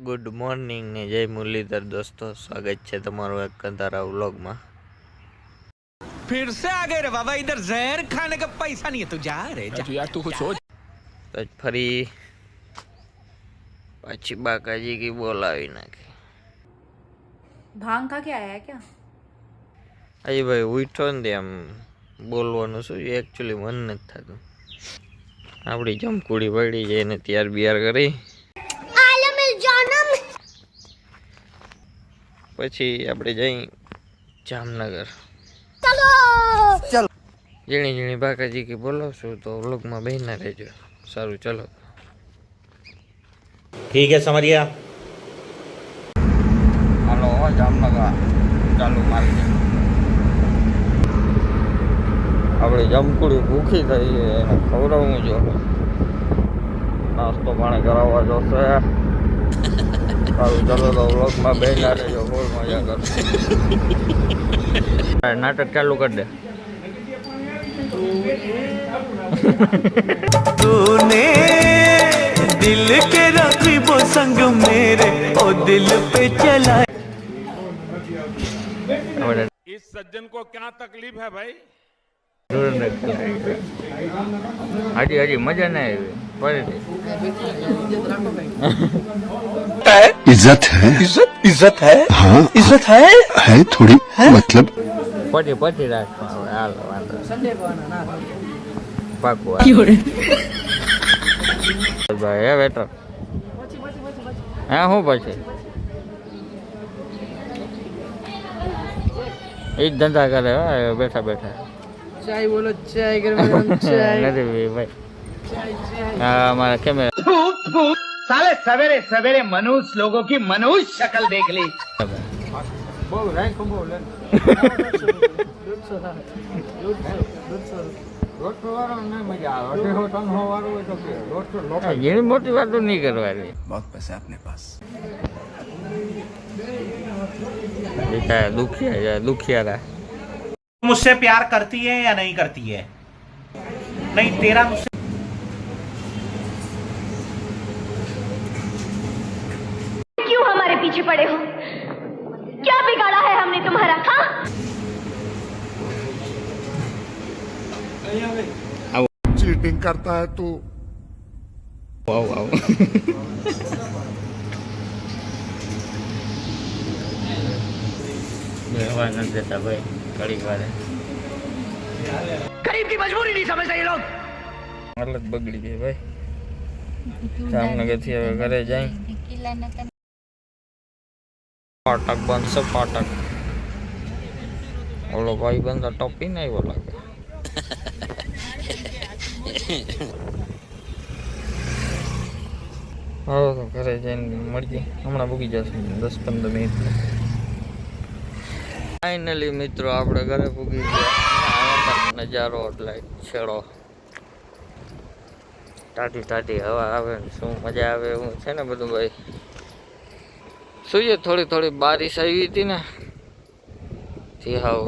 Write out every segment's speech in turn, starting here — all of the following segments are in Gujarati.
ગુડ મોર્નિંગ ને જય મુરલીધર દોસ્તો, સ્વાગત છે તમારું એક કંતારા વ્લોગમાં। फिर से आ गए रे बाबा, इधर जहर खाने का पैसा नहीं है, तू जा रे जा यार तू कुछ सोच। તો ફરી પાછી બાકાજી કી બોલાવી નાખી। भांग खा के आया है क्या? આજે ભાઈ ઉઠો ને તે આમ બોલવાનું શું એકચ્યુઅલી મન નથી થતું। આપણી જમકુડી પડી જાય ને ત્યાર બિયાર કરી પછી આપણે જઈ જામનગર। ઝીણી ઝીણી બાકાજી કી બોલાવશું તો વ્લોગમાં બહેના રહેજો। સારું ચલો ठीक है समझिए। હાલો જામનગર ચાલુ મારી। આપણે જમકુડી ભૂખી થઈ છે એને ખવડાવવું જો નાસ્તો પાણી કરાવવા જોશે। સારું ચાલો તો વ્લોગમાં બેસા રહેજો, બહુ મજા કરશે। નાટક ચાલુ કરી દે। तूने दिल के रखीबो संग मेरे ओ दिल पे चला। इस सज्जन को क्या तकलीफ है भाई? હાજી હાજી મજા ના આવી ફરીથી। इज्जत है। इज्जत है। हाँ इज्जत है थोड़ी मतलब પછી રાખવા હવે હાલો વાંધો પાકું ભાઈ હે બેટર હા હું પછી એ જ ધંધા કરે હે બેઠા બેઠા। चाय बोलो, चाय गरम चाय। નથી ભાઈ હા અમારા કેમેરા साले सवेरे सवेरे मनुष्य लोगों की मनुष्य शक्ल देख ली। બહુ રાખ બહુ લે એની મોટી વાતો નહીં કરવાની। बहुत पैसा है अपने पास। દુખિયારા मुझसे प्यार करती है या नहीं करती है? नहीं तेरा मुझसे क्यों हमारे पीछे पड़े हो? क्या बिगाड़ा है हमने तुम्हारा? हाँ? चीटिंग करता है तू। વાવ વાવ બેહવા નથી દેતા ભાઈ ઘડીક વારે। गरीब की मजबूरी नहीं समझते ये लोग। હાલત બગડી ગઈ ભાઈ। જામનગર થી હવે ઘરે જાય। ફાટક બનશે ફાટક। ઓલો ભાઈ બંધા ટોપી નહીં આવ્યો લાગે। હવે તો ઘરે જઈને મળીએ, હમણાં ભૂગી જશે 10-15 મિનિટ। ફાઇનલી મિત્રો આપણે ઘરે ભૂગી ગયા। નજારો એટલે છેડો ટાટી ટાટી હવા આવે ને શું મજા આવે એવું છે ને બધું ભાઈ। શું થોડી થોડી બારિશ આવી હતી ને થી હાવ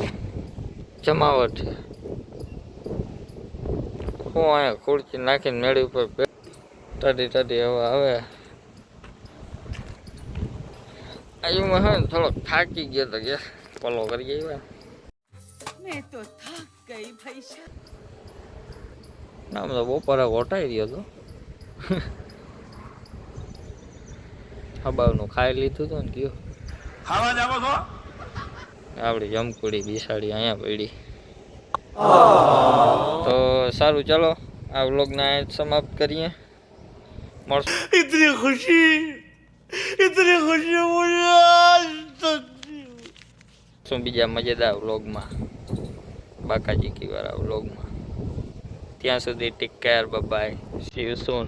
જમાવટ છે। હું અહીંયા ખુરચી નાખીને મેળી ઉપર ટાટી ટાટી હવા આવે। આજુમાં હે થોડોક થાકી ગયો તો કે પલો કરી ગયા। मैं तो थक गई भाई साहब। ના તો બપોરે ઓટાઈ રહ્યો હતો। હબાવનું ખાઈ લીધું હતું ને કયો खावा जाओ तो આપણી જમકુડી બિસાડી અહીંયા પડી। તો સારું ચાલો આ વ્લોગને અહીંયા સમાપ્ત કરીએ। મળશું इतनी खुशी मुझे आज तक। શું બીજા મજેદાર વ્લોગમાં, બાકાજી કી વાળા વ્લોગમાં। ત્યાં સુધી take care, bye bye, C you soon.